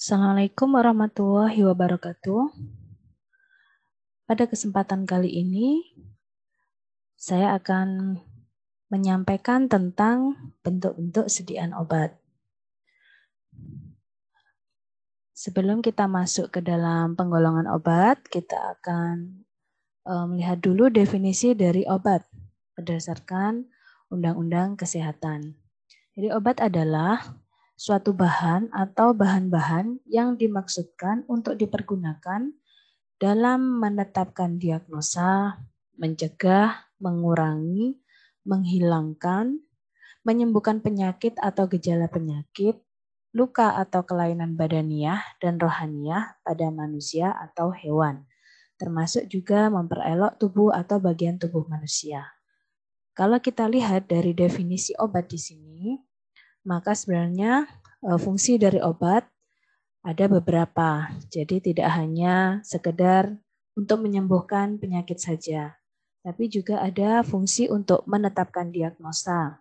Assalamualaikum warahmatullahi wabarakatuh. Pada kesempatan kali ini, saya akan menyampaikan tentang bentuk-bentuk sediaan obat. Sebelum kita masuk ke dalam penggolongan obat, kita akan melihat dulu definisi dari obat berdasarkan Undang-Undang Kesehatan. Jadi obat adalah suatu bahan atau bahan-bahan yang dimaksudkan untuk dipergunakan dalam menetapkan diagnosa, mencegah, mengurangi, menghilangkan, menyembuhkan penyakit atau gejala penyakit, luka atau kelainan badaniah dan rohaniah pada manusia atau hewan, termasuk juga memperelok tubuh atau bagian tubuh manusia. Kalau kita lihat dari definisi obat di sini, maka sebenarnya fungsi dari obat ada beberapa. Jadi tidak hanya sekedar untuk menyembuhkan penyakit saja, tapi juga ada fungsi untuk menetapkan diagnosa.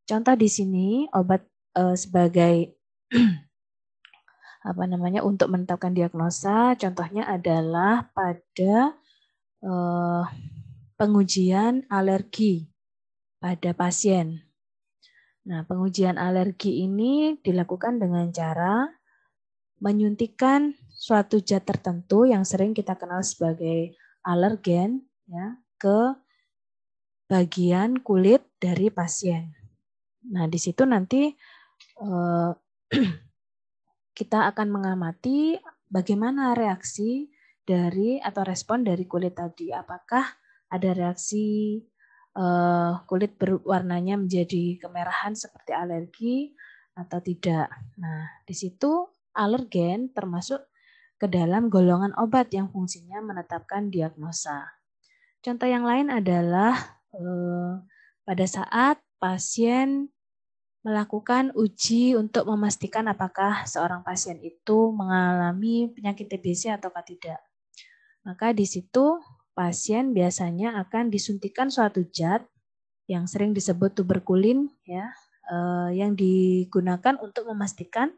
Contoh di sini obat sebagai untuk menetapkan diagnosa, contohnya adalah pada pengujian alergi pada pasien. Nah, pengujian alergi ini dilakukan dengan cara menyuntikkan suatu zat tertentu yang sering kita kenal sebagai alergen ya, ke bagian kulit dari pasien. Nah, di situ nanti kita akan mengamati bagaimana reaksi dari atau respon dari kulit tadi. Apakah ada reaksi kulit berwarnanya menjadi kemerahan seperti alergi atau tidak. Nah, di situ alergen termasuk ke dalam golongan obat yang fungsinya menetapkan diagnosa. Contoh yang lain adalah pada saat pasien melakukan uji untuk memastikan apakah seorang pasien itu mengalami penyakit TBC atau tidak. Maka di situ pasien biasanya akan disuntikan suatu zat yang sering disebut tuberkulin ya, yang digunakan untuk memastikan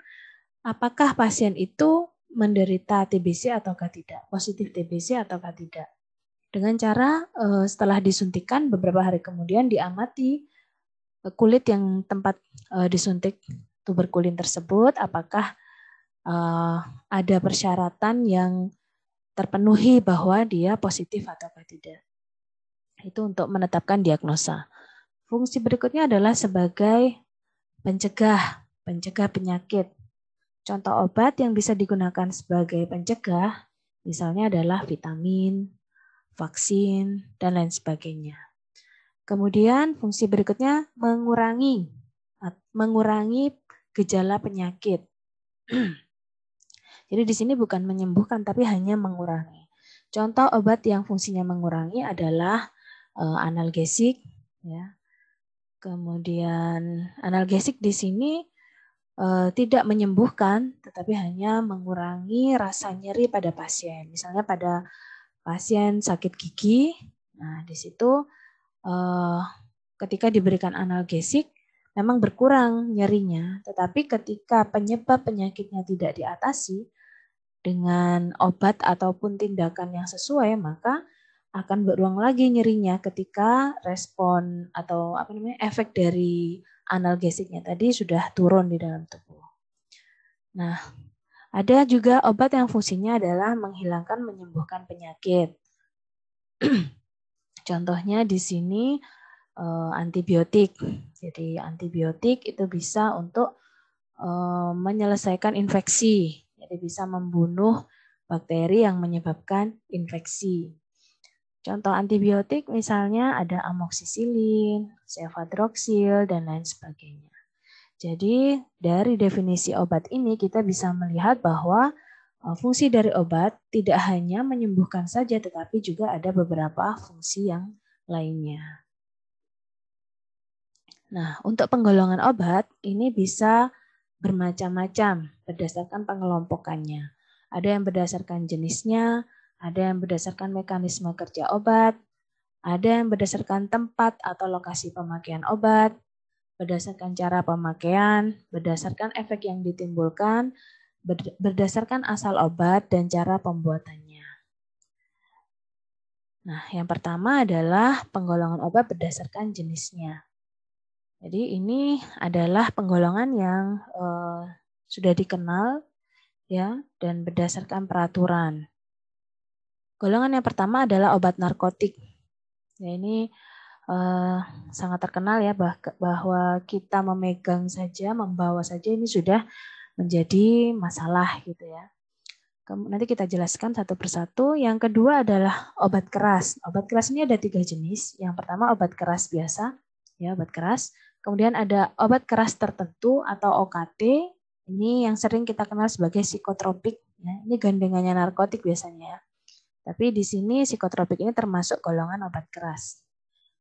apakah pasien itu menderita TBC ataukah tidak, positif TBC ataukah tidak. Dengan cara setelah disuntikan beberapa hari kemudian diamati kulit yang tempat disuntik tuberkulin tersebut, apakah ada persyaratan yang terpenuhi bahwa dia positif ataukah tidak. Itu untuk menetapkan diagnosa. Fungsi berikutnya adalah sebagai pencegah penyakit. Contoh obat yang bisa digunakan sebagai pencegah misalnya adalah vitamin, vaksin, dan lain sebagainya. Kemudian fungsi berikutnya mengurangi gejala penyakit. Jadi di sini bukan menyembuhkan tapi hanya mengurangi. Contoh obat yang fungsinya mengurangi adalah analgesik ya. Kemudian analgesik di sini tidak menyembuhkan, tetapi hanya mengurangi rasa nyeri pada pasien. Misalnya pada pasien sakit gigi, nah di situ ketika diberikan analgesik memang berkurang nyerinya, tetapi ketika penyebab penyakitnya tidak diatasi dengan obat ataupun tindakan yang sesuai, maka akan berulang lagi nyerinya ketika respon atau efek dari analgesiknya tadi sudah turun di dalam tubuh. Nah, ada juga obat yang fungsinya adalah menghilangkan, menyembuhkan penyakit. Contohnya di sini antibiotik. Jadi antibiotik itu bisa untuk menyelesaikan infeksi. Jadi bisa membunuh bakteri yang menyebabkan infeksi. Contoh antibiotik misalnya ada amoksisilin, cefadroxil, dan lain sebagainya. Jadi dari definisi obat ini kita bisa melihat bahwa fungsi dari obat tidak hanya menyembuhkan saja, tetapi juga ada beberapa fungsi yang lainnya. Nah, untuk penggolongan obat ini bisa bermacam-macam berdasarkan pengelompokannya. Ada yang berdasarkan jenisnya, ada yang berdasarkan mekanisme kerja obat, ada yang berdasarkan tempat atau lokasi pemakaian obat, berdasarkan cara pemakaian, berdasarkan efek yang ditimbulkan, berdasarkan asal obat dan cara pembuatannya. Nah, yang pertama adalah penggolongan obat berdasarkan jenisnya. Jadi ini adalah penggolongan yang sudah dikenal ya dan berdasarkan peraturan. Golongan yang pertama adalah obat narkotik. Ya, ini sangat terkenal ya bahwa kita memegang saja, membawa saja ini sudah menjadi masalah gitu ya. Nanti kita jelaskan satu persatu. Yang kedua adalah obat keras. Obat keras ini ada 3 jenis. Yang pertama obat keras biasa, ya obat keras. Kemudian ada obat keras tertentu atau OKT. Ini yang sering kita kenal sebagai psikotropik. Ya. Ini gandengannya narkotik biasanya ya. Tapi di sini psikotropik ini termasuk golongan obat keras.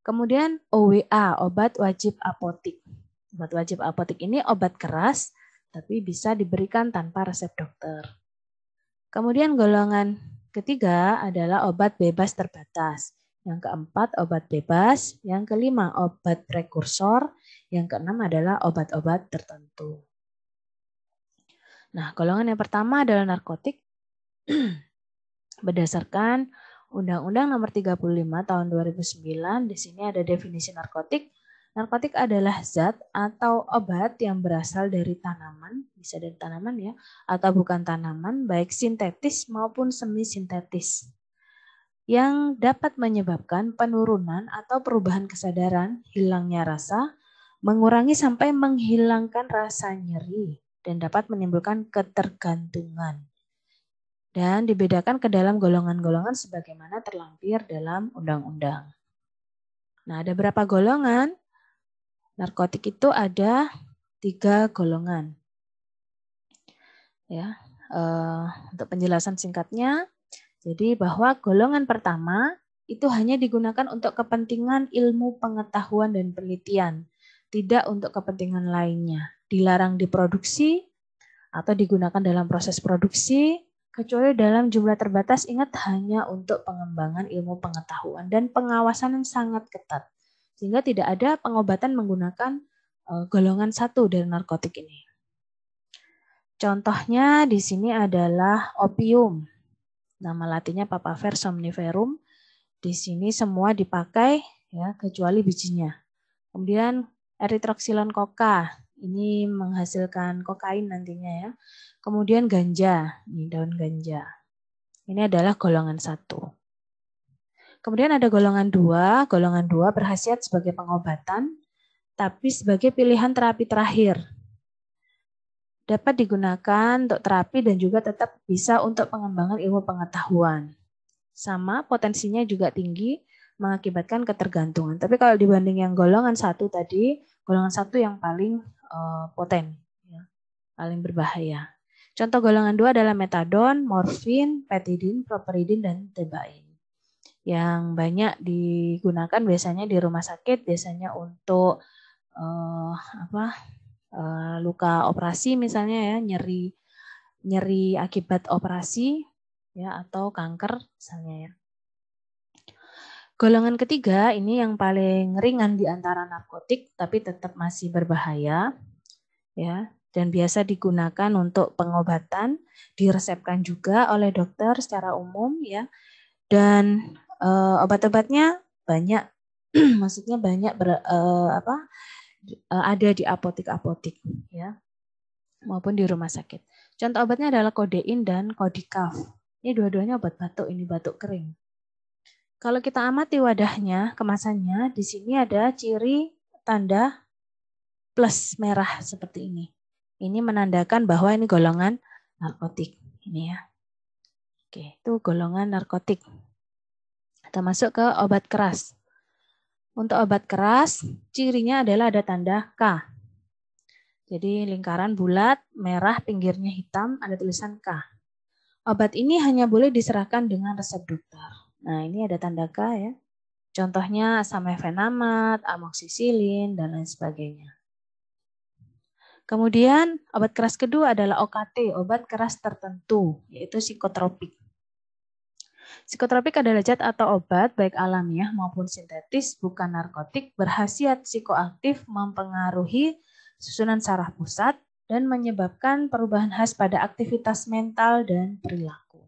Kemudian OWA, obat wajib apotik. Obat wajib apotik ini obat keras, tapi bisa diberikan tanpa resep dokter. Kemudian golongan ketiga adalah obat bebas terbatas. Yang keempat obat bebas. Yang kelima obat prekursor. Yang keenam adalah obat-obat tertentu. Nah, golongan yang pertama adalah narkotik. Berdasarkan Undang-Undang Nomor 35 Tahun 2009, di sini ada definisi narkotik. Narkotik adalah zat atau obat yang berasal dari tanaman, bisa dari tanaman ya, atau bukan tanaman, baik sintetis maupun semi sintetis, yang dapat menyebabkan penurunan atau perubahan kesadaran, hilangnya rasa, mengurangi sampai menghilangkan rasa nyeri, dan dapat menimbulkan ketergantungan. Dan dibedakan ke dalam golongan-golongan sebagaimana terlampir dalam undang-undang. Nah, ada berapa golongan? Narkotik itu ada 3 golongan. Ya, untuk penjelasan singkatnya, jadi bahwa golongan pertama itu hanya digunakan untuk kepentingan ilmu pengetahuan dan penelitian, tidak untuk kepentingan lainnya. Dilarang diproduksi atau digunakan dalam proses produksi, kecuali dalam jumlah terbatas, ingat hanya untuk pengembangan ilmu pengetahuan dan pengawasan yang sangat ketat. Sehingga tidak ada pengobatan menggunakan golongan 1 dari narkotik ini. Contohnya di sini adalah opium. Nama latinnya Papaver somniferum. Di sini semua dipakai ya kecuali bijinya. Kemudian eritroxylon coca. Ini menghasilkan kokain nantinya ya. Kemudian ganja, ini daun ganja. Ini adalah golongan 1. Kemudian ada golongan 2. Golongan 2 berkhasiat sebagai pengobatan, tapi sebagai pilihan terapi terakhir. Dapat digunakan untuk terapi dan juga tetap bisa untuk pengembangan ilmu pengetahuan. Sama, potensinya juga tinggi, mengakibatkan ketergantungan. Tapi kalau dibanding yang golongan 1 tadi, golongan 1 yang paling poten, ya, paling berbahaya. Contoh golongan 2 adalah metadon, morfin, petidin, properidin, dan tebain. Yang banyak digunakan biasanya di rumah sakit, biasanya untuk luka operasi misalnya ya, nyeri akibat operasi ya atau kanker misalnya ya. Golongan ketiga ini yang paling ringan di antara narkotik tapi tetap masih berbahaya ya. Dan biasa digunakan untuk pengobatan, diresepkan juga oleh dokter secara umum ya. Dan obat-obatnya banyak, maksudnya banyak ada di apotik-apotik ya, maupun di rumah sakit. Contoh obatnya adalah kodein dan kodikaf. Ini dua-duanya obat batuk, ini batuk kering. Kalau kita amati wadahnya, kemasannya, di sini ada ciri tanda plus merah seperti ini. Ini menandakan bahwa ini golongan narkotik. Ini ya. Oke, itu golongan narkotik. Kita masuk ke obat keras. Untuk obat keras, cirinya adalah ada tanda K. Jadi lingkaran bulat, merah, pinggirnya hitam, ada tulisan K. Obat ini hanya boleh diserahkan dengan resep dokter. Nah, ini ada tanda K ya. Contohnya samefenamat, amoksisilin, dan lain sebagainya. Kemudian obat keras kedua adalah OKT, obat keras tertentu, yaitu psikotropik. Psikotropik adalah zat atau obat baik alamiah maupun sintetis, bukan narkotik, berkhasiat psikoaktif, mempengaruhi susunan saraf pusat, dan menyebabkan perubahan khas pada aktivitas mental dan perilaku.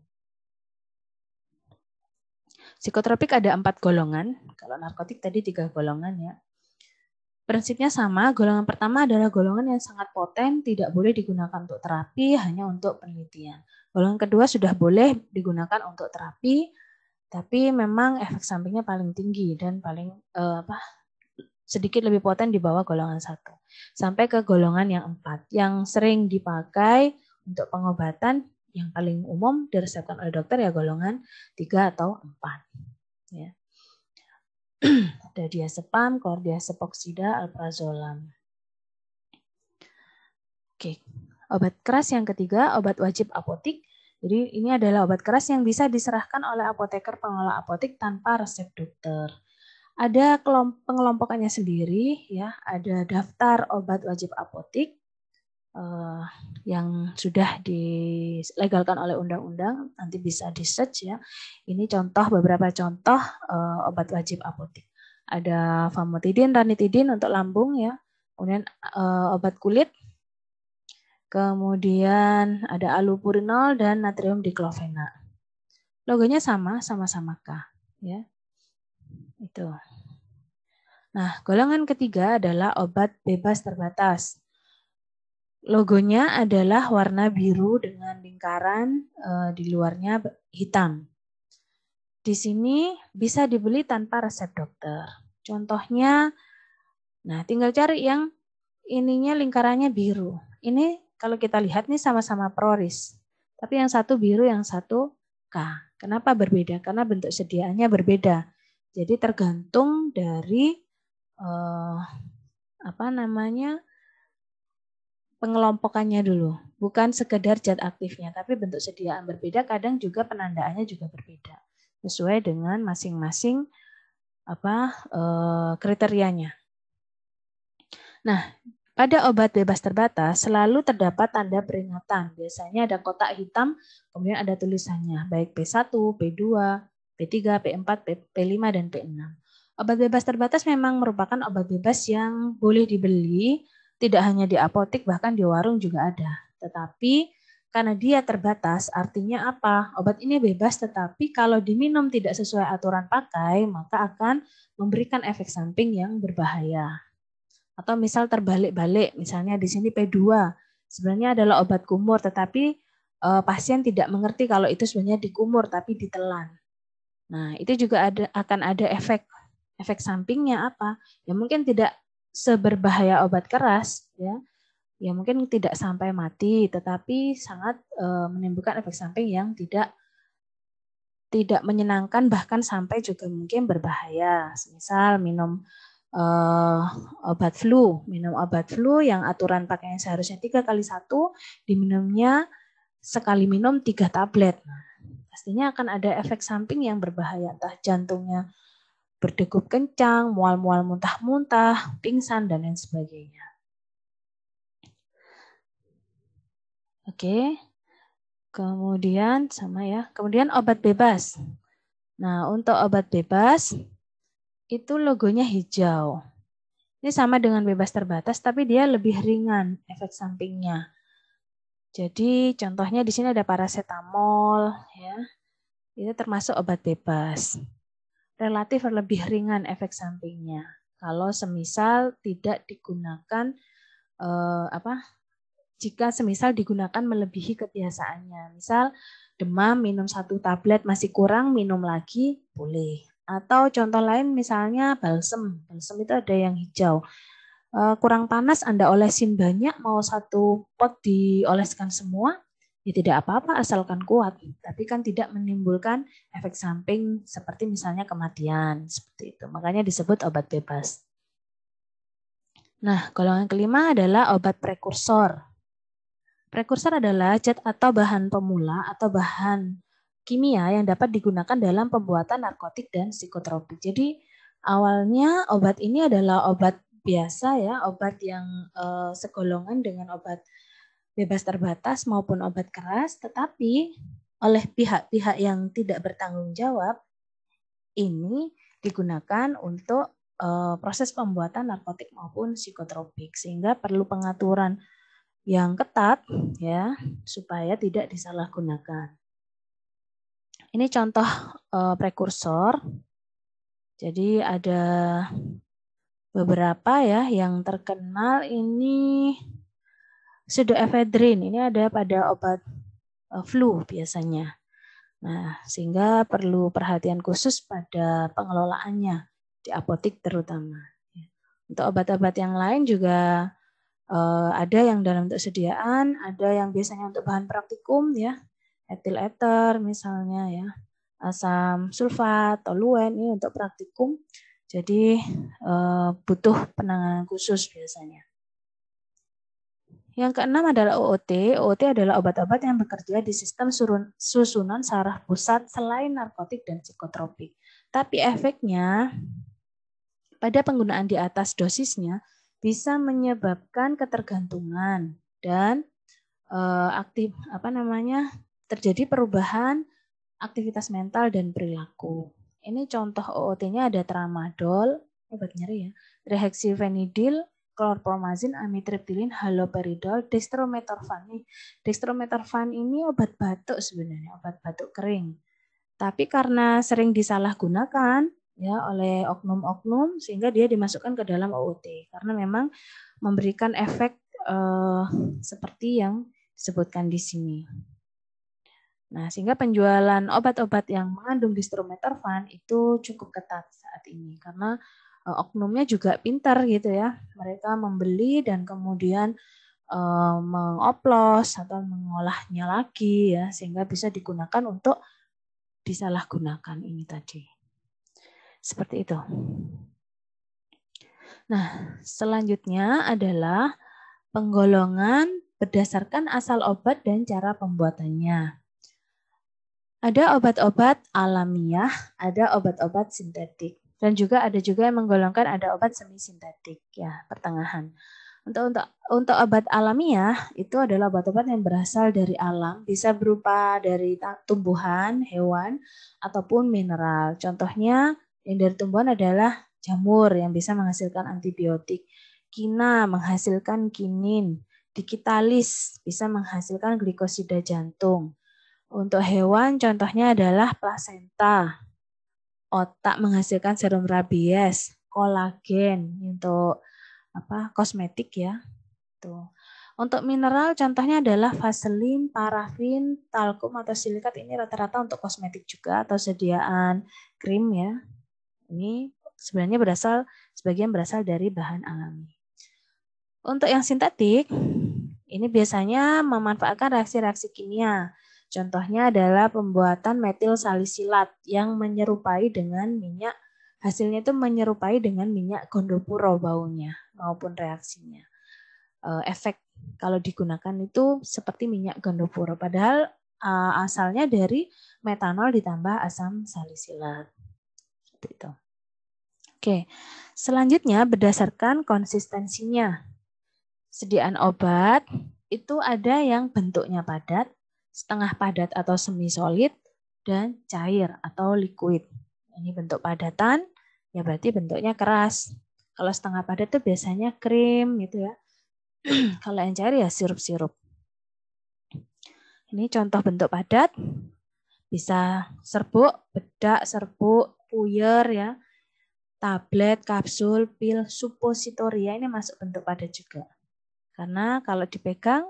Psikotropik ada 4 golongan, kalau narkotik tadi 3 golongan ya. Prinsipnya sama, golongan pertama adalah golongan yang sangat poten, tidak boleh digunakan untuk terapi, hanya untuk penelitian. Golongan kedua sudah boleh digunakan untuk terapi, tapi memang efek sampingnya paling tinggi dan paling sedikit lebih poten di bawah golongan 1. Sampai ke golongan yang 4, yang sering dipakai untuk pengobatan yang paling umum diresepkan oleh dokter ya golongan 3 atau 4. Ya. Ada diazepam, chlordiazepoksida, alprazolam. Oke, obat keras yang ketiga, obat wajib apotik. Jadi ini adalah obat keras yang bisa diserahkan oleh apoteker pengelola apotik tanpa resep dokter. Ada pengelompokannya sendiri, ya. Ada daftar obat wajib apotik yang sudah dilegalkan oleh undang-undang. Nanti bisa di search ya. Ini beberapa contoh obat wajib apotik. Ada famotidin, ranitidin untuk lambung ya. Kemudian obat kulit. Kemudian ada allopurinol dan natrium diklofenak. Logonya sama-sama K, ya. Itu. Nah, golongan ketiga adalah obat bebas terbatas. Logonya adalah warna biru dengan lingkaran di luarnya hitam. Di sini bisa dibeli tanpa resep dokter. Contohnya, nah tinggal cari yang ininya lingkarannya biru. Ini kalau kita lihat nih sama-sama Proris. Tapi yang satu biru, yang satu K. Kenapa berbeda? Karena bentuk sediaannya berbeda. Jadi tergantung dari pengelompokannya dulu. Bukan sekedar zat aktifnya, tapi bentuk sediaan berbeda. Kadang juga penandaannya juga berbeda. Sesuai dengan masing-masing kriterianya. Nah, pada obat bebas terbatas selalu terdapat tanda peringatan. Biasanya ada kotak hitam, kemudian ada tulisannya, baik P1, P2, P3, P4, P5, dan P6. Obat bebas terbatas memang merupakan obat bebas yang boleh dibeli, tidak hanya di apotek, bahkan di warung juga ada. Tetapi karena dia terbatas, artinya apa? Obat ini bebas, tetapi kalau diminum tidak sesuai aturan pakai, maka akan memberikan efek samping yang berbahaya. Atau misal terbalik-balik, misalnya di sini P2, sebenarnya adalah obat kumur, tetapi pasien tidak mengerti kalau itu sebenarnya dikumur, tapi ditelan. Nah, itu juga akan ada efek sampingnya apa? Ya mungkin tidak seberbahaya obat keras, ya mungkin tidak sampai mati, tetapi sangat menimbulkan efek samping yang tidak menyenangkan, bahkan sampai juga mungkin berbahaya. Misal minum obat flu, yang aturan pakainya seharusnya 3 kali 1, diminumnya sekali minum 3 tablet. Nah, pastinya akan ada efek samping yang berbahaya, entah jantungnya berdegup kencang, mual-mual muntah-muntah, pingsan, dan lain sebagainya. Oke, kemudian kemudian obat bebas. Nah, untuk obat bebas, itu logonya hijau. Ini sama dengan bebas terbatas, tapi dia lebih ringan efek sampingnya. Jadi contohnya di sini ada paracetamol, ya. Itu termasuk obat bebas. Relatif lebih ringan efek sampingnya. Kalau semisal tidak digunakan jika semisal digunakan melebihi kebiasaannya. Misal demam minum 1 tablet masih kurang, minum lagi boleh. Atau contoh lain misalnya balsem. Balsem itu ada yang hijau. Kurang panas Anda olesin banyak, mau 1 pot dioleskan semua, ya tidak apa-apa asalkan kuat. Tapi kan tidak menimbulkan efek samping seperti misalnya kematian. Seperti itu. Makanya disebut obat bebas. Nah, golongan kelima adalah obat prekursor. Prekursor adalah zat atau bahan pemula atau bahan kimia yang dapat digunakan dalam pembuatan narkotik dan psikotropik. Jadi awalnya obat ini adalah obat biasa ya, obat yang segolongan dengan obat bebas terbatas maupun obat keras, tetapi oleh pihak-pihak yang tidak bertanggung jawab ini digunakan untuk proses pembuatan narkotik maupun psikotropik, sehingga perlu pengaturan yang ketat ya supaya tidak disalahgunakan. Ini contoh prekursor. Jadi ada beberapa ya yang terkenal ini pseudoephedrine. Ini ada pada obat flu biasanya. Nah, sehingga perlu perhatian khusus pada pengelolaannya di apotik terutama. Untuk obat-obat yang lain juga ada yang dalam bentuk sediaan, ada yang biasanya untuk bahan praktikum ya, etil ether misalnya ya, asam sulfat, toluen ini untuk praktikum. Jadi butuh penanganan khusus biasanya. Yang keenam adalah OOT. OOT adalah obat-obat yang bekerja di sistem susunan saraf pusat selain narkotik dan psikotropik. Tapi efeknya pada penggunaan di atas dosisnya bisa menyebabkan ketergantungan dan terjadi perubahan aktivitas mental dan perilaku. Ini contoh OOT-nya ada tramadol, obat nyeri ya, trihexyphenidyl, chlorpromazine, amitriptylin, haloperidol, dextromethorphan. Dextromethorphan ini obat batuk sebenarnya, obat batuk kering. Tapi karena sering disalahgunakan ya oleh oknum-oknum sehingga dia dimasukkan ke dalam OOT karena memang memberikan efek seperti yang disebutkan di sini. Nah, sehingga penjualan obat-obat yang mengandung dextromethorphan itu cukup ketat saat ini karena oknumnya juga pintar gitu ya. Mereka membeli dan kemudian mengoplos atau mengolahnya lagi ya sehingga bisa digunakan untuk disalahgunakan ini tadi. Seperti itu. Nah, selanjutnya adalah penggolongan berdasarkan asal obat dan cara pembuatannya. Ada obat-obat alamiah, ada obat-obat sintetik. Dan juga ada juga yang menggolongkan ada obat semi sintetik ya, pertengahan. Untuk obat alamiah itu adalah obat-obat yang berasal dari alam, bisa berupa dari tumbuhan, hewan ataupun mineral. Contohnya yang dari tumbuhan adalah jamur yang bisa menghasilkan antibiotik, kina menghasilkan kinin, dikitalis bisa menghasilkan glikosida jantung. Untuk hewan contohnya adalah plasenta, otak menghasilkan serum rabies, kolagen untuk kosmetik ya. Tuh. Untuk mineral contohnya adalah vaselin, parafin, talkum atau silikat ini rata-rata untuk kosmetik juga atau sediaan krim ya. Ini sebenarnya sebagian berasal dari bahan alami. Untuk yang sintetik ini biasanya memanfaatkan reaksi-reaksi kimia. Contohnya adalah pembuatan metil salisilat yang menyerupai dengan minyak, hasilnya itu menyerupai dengan minyak gondopuro baunya maupun reaksinya. Efek kalau digunakan itu seperti minyak gondopuro, padahal asalnya dari metanol ditambah asam salisilat. Seperti itu. Oke, selanjutnya berdasarkan konsistensinya. Sediaan obat itu ada yang bentuknya padat, setengah padat atau semi solid, dan cair atau liquid. Ini bentuk padatan, ya berarti bentuknya keras. Kalau setengah padat itu biasanya krim gitu ya. Kalau yang cair ya sirup-sirup. Ini contoh bentuk padat, bisa serbuk, bedak, serbuk, puyer ya, tablet, kapsul, pil, supositoria ini masuk bentuk padat juga. Karena kalau dipegang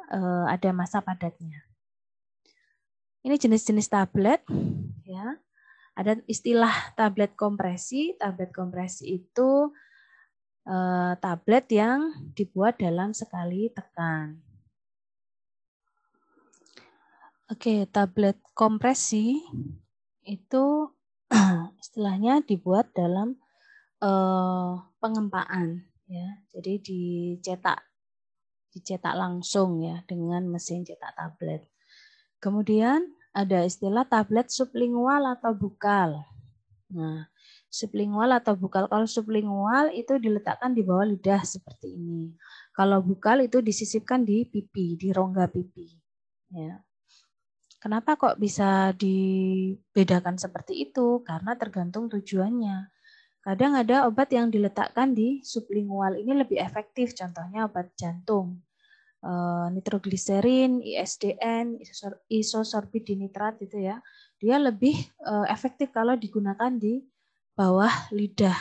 ada massa padatnya. Ini jenis-jenis tablet ya. Ada istilah tablet kompresi. Tablet kompresi itu tablet yang dibuat dalam sekali tekan. Oke, tablet kompresi itu istilahnya dibuat dalam pengempaan ya. Jadi dicetak langsung ya dengan mesin cetak tablet. Kemudian ada istilah tablet sublingual atau bukal. Nah, sublingual atau bukal. Kalau sublingual itu diletakkan di bawah lidah seperti ini. Kalau bukal itu disisipkan di pipi, di rongga pipi. Ya. Kenapa kok bisa dibedakan seperti itu? Karena tergantung tujuannya. Kadang ada obat yang diletakkan di sublingual ini lebih efektif, contohnya obat jantung. nitrogliserin, ISDN, isosorbit dinitrat gitu ya. Dia lebih efektif kalau digunakan di bawah lidah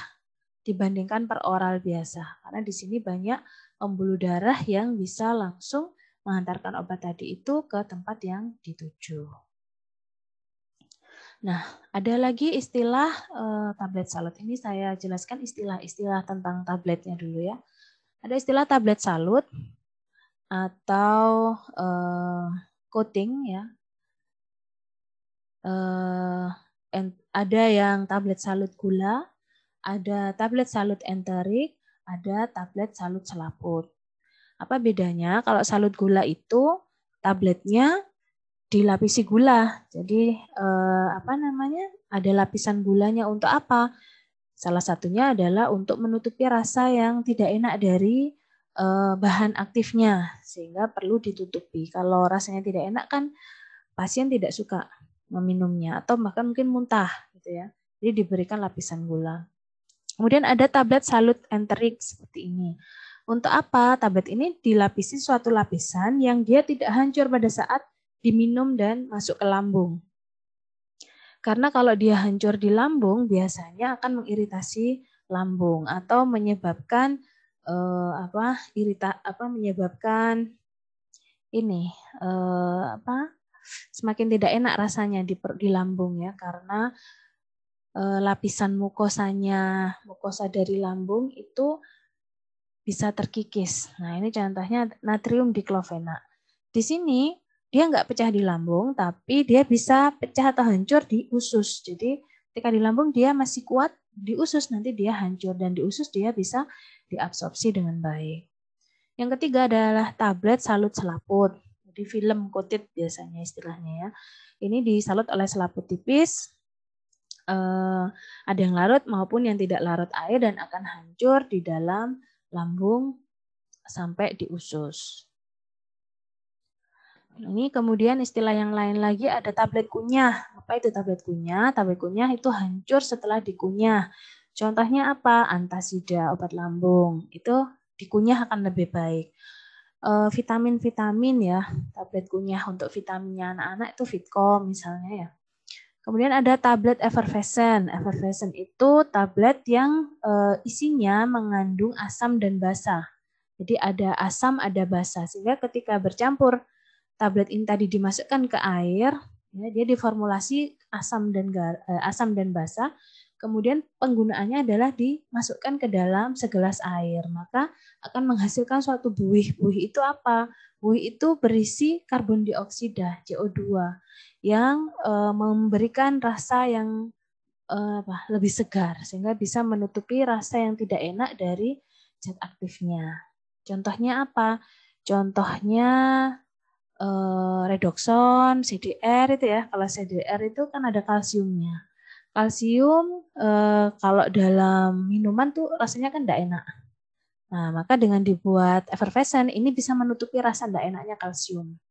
dibandingkan per oral biasa. Karena di sini banyak pembuluh darah yang bisa langsung mengantarkan obat tadi itu ke tempat yang dituju. Nah, ada lagi istilah tablet salut. Ini saya jelaskan istilah-istilah tentang tabletnya dulu ya. Ada istilah tablet salut atau coating ya. Ada yang tablet salut gula, ada tablet salut enterik, ada tablet salut selaput. Apa bedanya? Kalau salut gula itu tabletnya dilapisi gula. Jadi ada lapisan gulanya untuk apa? Salah satunya adalah untuk menutupi rasa yang tidak enak dari bahan aktifnya, sehingga perlu ditutupi. Kalau rasanya tidak enak kan pasien tidak suka meminumnya atau bahkan mungkin muntah gitu ya. Jadi diberikan lapisan gula. Kemudian ada tablet salut enterik seperti ini. Untuk apa? Tablet ini dilapisi suatu lapisan yang dia tidak hancur pada saat diminum dan masuk ke lambung. Karena kalau dia hancur di lambung, biasanya akan mengiritasi lambung atau menyebabkan semakin tidak enak rasanya di lambung ya, karena lapisan mukosa dari lambung itu bisa terkikis. Nah, ini contohnya natrium diklofenak. Di sini dia nggak pecah di lambung, tapi dia bisa pecah atau hancur di usus. Jadi ketika di lambung dia masih kuat, di usus nanti dia hancur, dan di usus dia bisa diabsorpsi dengan baik. Yang ketiga adalah tablet salut selaput. Jadi film coated biasanya istilahnya ya. Ini disalut oleh selaput tipis. Ada yang larut maupun yang tidak larut air dan akan hancur di dalam lambung sampai di usus. Ini kemudian istilah yang lain lagi ada tablet kunyah. Apa itu tablet kunyah? Tablet kunyah itu hancur setelah dikunyah. Contohnya apa? Antasida, obat lambung. Itu dikunyah akan lebih baik. Vitamin-vitamin ya, tablet kunyah untuk vitaminnya anak-anak itu Fitcom misalnya ya. Kemudian ada tablet effervescent. Effervescent itu tablet yang isinya mengandung asam dan basa. Jadi ada asam, ada basa. Sehingga ketika bercampur tablet ini tadi dimasukkan ke air, ya, dia diformulasi asam dan basa. Kemudian penggunaannya adalah dimasukkan ke dalam segelas air. Maka akan menghasilkan suatu buih. Buih itu apa? Buih itu berisi karbon dioksida, CO2. Yang memberikan rasa yang lebih segar sehingga bisa menutupi rasa yang tidak enak dari zat aktifnya. Contohnya apa? Contohnya redoxon, CDR itu ya. Kalau CDR itu kan ada kalsiumnya. Kalsium kalau dalam minuman tuh rasanya kan tidak enak. Nah, maka dengan dibuat effervescent ini bisa menutupi rasa tidak enaknya kalsium.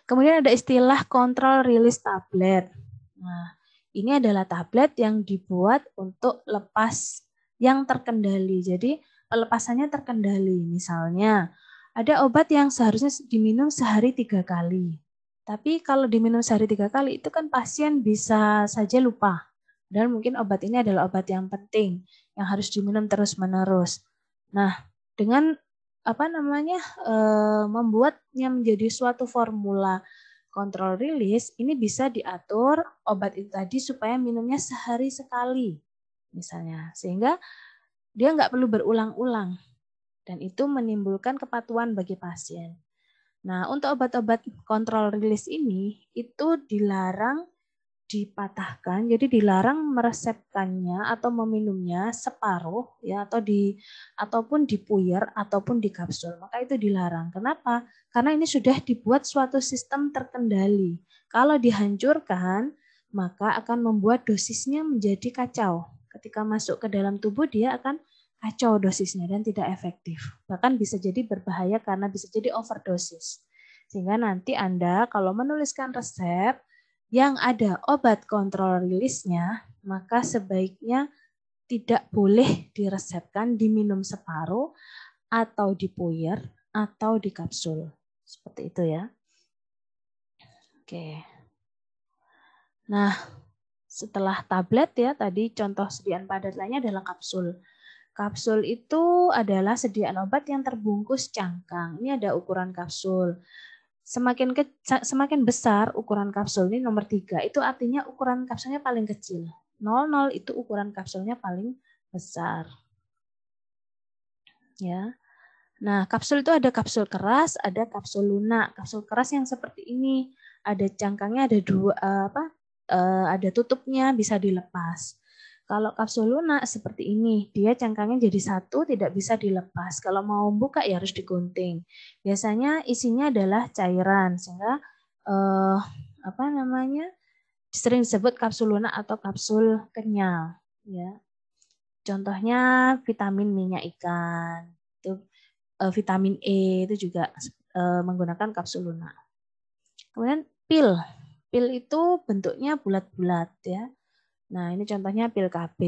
Kemudian ada istilah control release tablet. Nah, ini adalah tablet yang dibuat untuk lepas yang terkendali. Jadi pelepasannya terkendali. Misalnya ada obat yang seharusnya diminum sehari 3 kali. Tapi kalau diminum sehari 3 kali itu kan pasien bisa saja lupa. Dan mungkin obat ini adalah obat yang penting yang harus diminum terus-menerus. Nah, dengan membuatnya menjadi suatu formula kontrol rilis, ini bisa diatur obat itu tadi supaya minumnya sehari sekali misalnya, sehingga dia nggak perlu berulang-ulang dan itu menimbulkan kepatuhan bagi pasien. Nah, untuk obat-obat kontrol rilis ini itu dilarang dipatahkan, jadi dilarang meresepkannya atau meminumnya separuh ya ataupun dipuyer ataupun di kapsul. Maka itu dilarang. Kenapa? Karena ini sudah dibuat suatu sistem terkendali. Kalau dihancurkan, maka akan membuat dosisnya menjadi kacau. Ketika masuk ke dalam tubuh dia akan kacau dosisnya dan tidak efektif. Bahkan bisa jadi berbahaya karena bisa jadi overdosis. Sehingga nanti Anda kalau menuliskan resep yang ada obat kontrol rilisnya, maka sebaiknya tidak boleh diresepkan diminum separuh atau dipuyer atau di kapsul. Seperti itu ya. Oke. Nah, setelah tablet ya, tadi contoh sediaan padat lainnya adalah kapsul. Kapsul itu adalah sediaan obat yang terbungkus cangkang. Ini ada ukuran kapsul. Semakin besar ukuran kapsul, ini nomor 3, itu artinya ukuran kapsulnya paling kecil. 00 itu ukuran kapsulnya paling besar. Ya. Nah, kapsul itu ada kapsul keras, ada kapsul lunak. Kapsul keras yang seperti ini, ada cangkangnya, ada ada tutupnya, bisa dilepas. Kalau kapsul lunak seperti ini, dia cangkangnya jadi satu, tidak bisa dilepas. Kalau mau buka ya harus digunting. Biasanya isinya adalah cairan, sehingga sering disebut kapsul lunak atau kapsul kenyal. Ya. Contohnya vitamin minyak ikan, itu vitamin E itu juga menggunakan kapsul lunak. Kemudian pil itu bentuknya bulat-bulat ya. Nah, ini contohnya pil KB.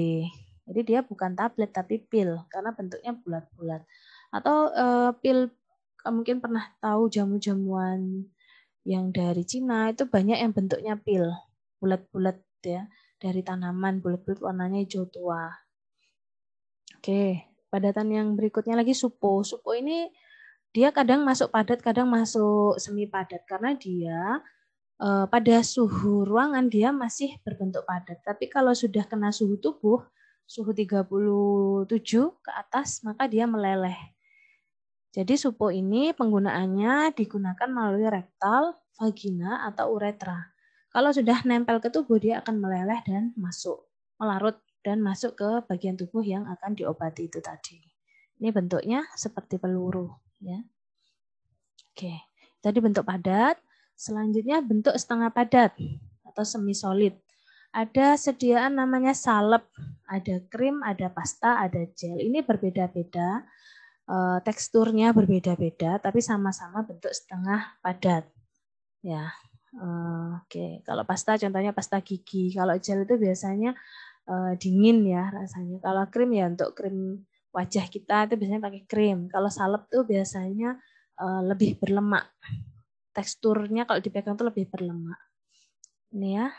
Jadi dia bukan tablet tapi pil karena bentuknya bulat-bulat. Atau pil, mungkin pernah tahu jamu-jamuan yang dari Cina itu banyak yang bentuknya pil, bulat-bulat ya, dari tanaman bulat-bulat warnanya hijau tua. Oke, padatan yang berikutnya lagi supo. Supo ini dia kadang masuk padat, kadang masuk semi padat karena dia pada suhu ruangan dia masih berbentuk padat. Tapi kalau sudah kena suhu tubuh, suhu 37 ke atas, maka dia meleleh. Jadi supo ini penggunaannya digunakan melalui rektal, vagina, atau uretra. Kalau sudah nempel ke tubuh, dia akan meleleh dan masuk, melarut dan masuk ke bagian tubuh yang akan diobati itu tadi. Ini bentuknya seperti peluru. Ya. Oke, tadi bentuk padat. Selanjutnya bentuk setengah padat atau semi solid. Ada sediaan namanya salep, ada krim, ada pasta, ada gel. Ini berbeda-beda, teksturnya berbeda-beda, tapi sama-sama bentuk setengah padat. Ya, oke. Kalau pasta contohnya pasta gigi. Kalau gel itu biasanya dingin ya rasanya. Kalau krim ya untuk krim wajah kita itu biasanya pakai krim. Kalau salep tuh biasanya lebih berlemak. Teksturnya kalau dipegang itu lebih berlemak. Ini ya.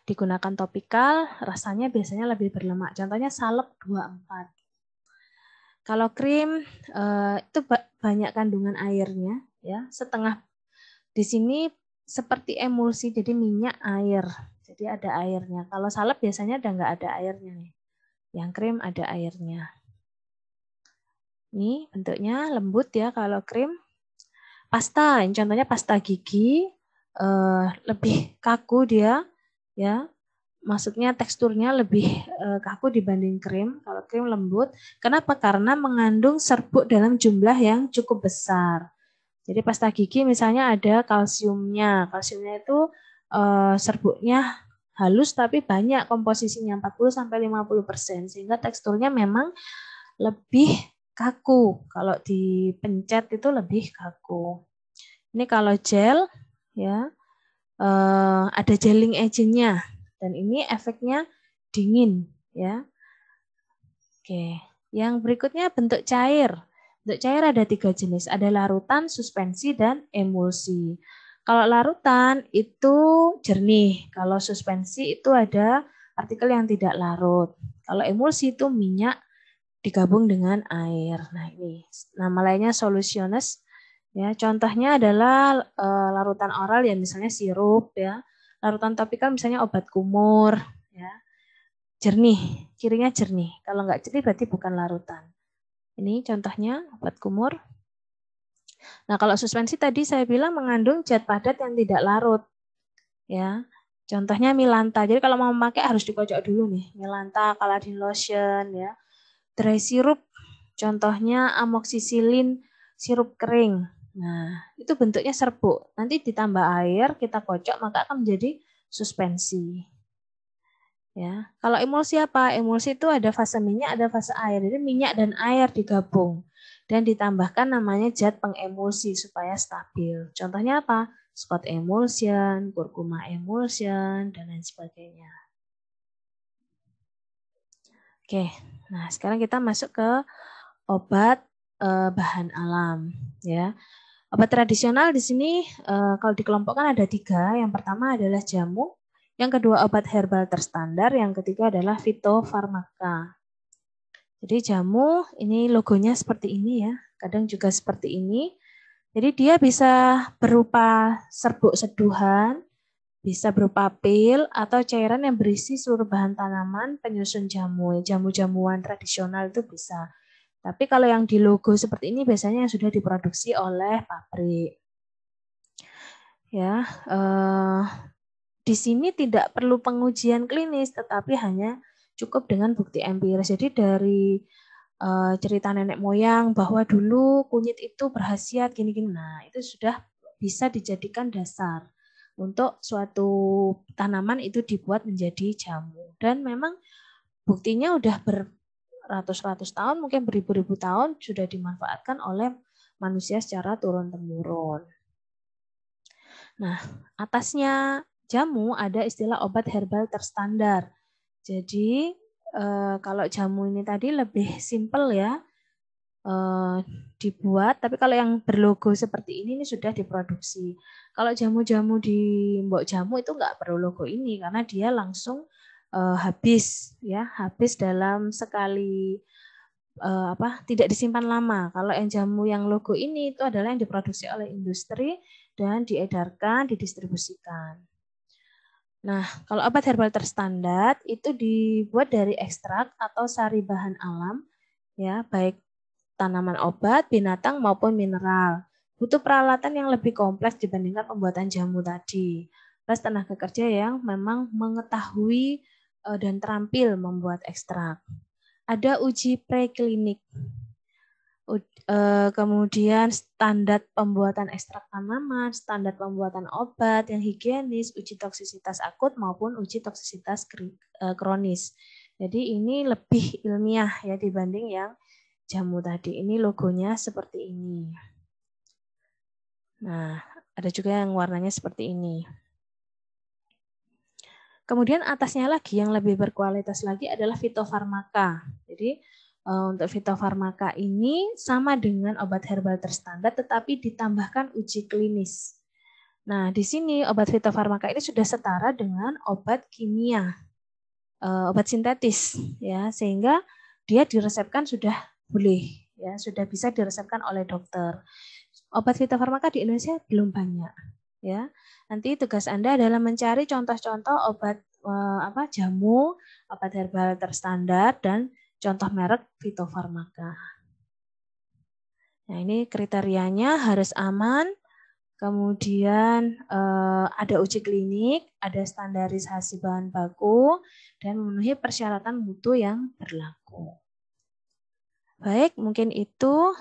Digunakan topikal, rasanya biasanya lebih berlemak. Contohnya salep 24. Kalau krim itu banyak kandungan airnya ya, setengah. Di sini seperti emulsi, jadi minyak air. Jadi ada airnya. Kalau salep biasanya udah nggak ada airnya nih. Yang krim ada airnya. Ini bentuknya lembut ya kalau krim. Pasta, ini contohnya pasta gigi, lebih kaku dia, ya. Maksudnya teksturnya lebih kaku dibanding krim. Kalau krim lembut. Kenapa? Karena mengandung serbuk dalam jumlah yang cukup besar. Jadi pasta gigi misalnya ada kalsiumnya. Kalsiumnya itu serbuknya halus tapi banyak komposisinya 40-50%, sehingga teksturnya memang lebih kaku. Kalau dipencet itu lebih kaku. Ini kalau gel ya ada gelling agentnya dan ini efeknya dingin ya. Oke, yang berikutnya bentuk cair. Bentuk cair ada 3 jenis, ada larutan, suspensi, dan emulsi. Kalau larutan itu jernih, kalau suspensi itu ada partikel yang tidak larut. Kalau emulsi itu minyak digabung dengan air. Nah ini nama lainnya solusiones. Ya, contohnya adalah larutan oral ya misalnya sirup ya. Larutan topikal misalnya obat kumur ya. Jernih, cirinya jernih. Kalau nggak jernih berarti bukan larutan. Ini contohnya obat kumur. Nah, kalau suspensi tadi saya bilang mengandung zat padat yang tidak larut. Ya. Contohnya Milanta. Jadi kalau mau memakai harus dikocok dulu nih. Milanta, Caladin lotion ya. Dry syrup contohnya amoksisilin sirup kering. Nah, itu bentuknya serbuk. Nanti ditambah air, kita kocok maka akan menjadi suspensi. Ya, kalau emulsi apa? Emulsi itu ada fase minyak, ada fase air. Jadi minyak dan air digabung dan ditambahkan namanya zat pengemulsi supaya stabil. Contohnya apa? Scott emulsion, kurkuma emulsion, dan lain sebagainya. Oke, nah sekarang kita masuk ke obat bahan alam, ya. Obat tradisional di sini kalau dikelompokkan ada 3. Yang pertama adalah jamu, yang kedua obat herbal terstandar, yang ketiga adalah fitofarmaka. Jadi jamu ini logonya seperti ini ya, kadang juga seperti ini. Jadi dia bisa berupa serbuk seduhan, bisa berupa pil atau cairan yang berisi seluruh bahan tanaman penyusun jamu. Jamu-jamuan tradisional itu bisa. Tapi kalau yang di logo seperti ini biasanya yang sudah diproduksi oleh pabrik. Ya, di sini tidak perlu pengujian klinis, tetapi hanya cukup dengan bukti empiris. Jadi dari cerita nenek moyang bahwa dulu kunyit itu berkhasiat gini-gini, nah itu sudah bisa dijadikan dasar untuk suatu tanaman itu dibuat menjadi jamu. Dan memang buktinya udah beratus-ratus tahun, mungkin beribu-ribu tahun sudah dimanfaatkan oleh manusia secara turun-temurun. Nah, atasnya jamu ada istilah obat herbal terstandar. Jadi kalau jamu ini tadi lebih simpel ya dibuat, tapi kalau yang berlogo seperti ini sudah diproduksi. Kalau jamu-jamu di Mbok Jamu itu nggak perlu logo ini karena dia langsung habis dalam sekali tidak disimpan lama. Kalau yang jamu yang logo ini itu adalah yang diproduksi oleh industri dan diedarkan, didistribusikan. Nah, kalau obat herbal terstandar itu dibuat dari ekstrak atau sari bahan alam, ya, baik tanaman obat, binatang maupun mineral. Butuh peralatan yang lebih kompleks dibandingkan pembuatan jamu tadi. Plus tenaga kerja yang memang mengetahui dan terampil membuat ekstrak. Ada uji preklinik. Kemudian standar pembuatan ekstrak tanaman, standar pembuatan obat yang higienis, uji toksisitas akut maupun uji toksisitas kronis. Jadi ini lebih ilmiah ya dibanding yang jamu tadi. Ini logonya seperti ini. Nah, ada juga yang warnanya seperti ini. Kemudian atasnya lagi yang lebih berkualitas lagi adalah fitofarmaka. Jadi untuk fitofarmaka ini sama dengan obat herbal terstandar tetapi ditambahkan uji klinis. Nah, di sini obat fitofarmaka ini sudah setara dengan obat kimia, obat sintetis ya, sehingga dia diresepkan sudah boleh ya, sudah bisa diresepkan oleh dokter. Obat fitofarmaka di Indonesia belum banyak ya. Nanti tugas Anda adalah mencari contoh-contoh obat jamu, obat herbal terstandar dan contoh merek fitofarmaka. Nah, ini kriterianya harus aman, kemudian ada uji klinik, ada standarisasi bahan baku, dan memenuhi persyaratan mutu yang berlaku. Baik, mungkin itu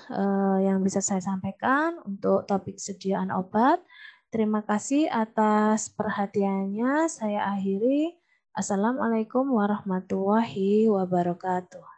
yang bisa saya sampaikan untuk topik sediaan obat. Terima kasih atas perhatiannya. Saya akhiri. Assalamualaikum warahmatullahi wabarakatuh.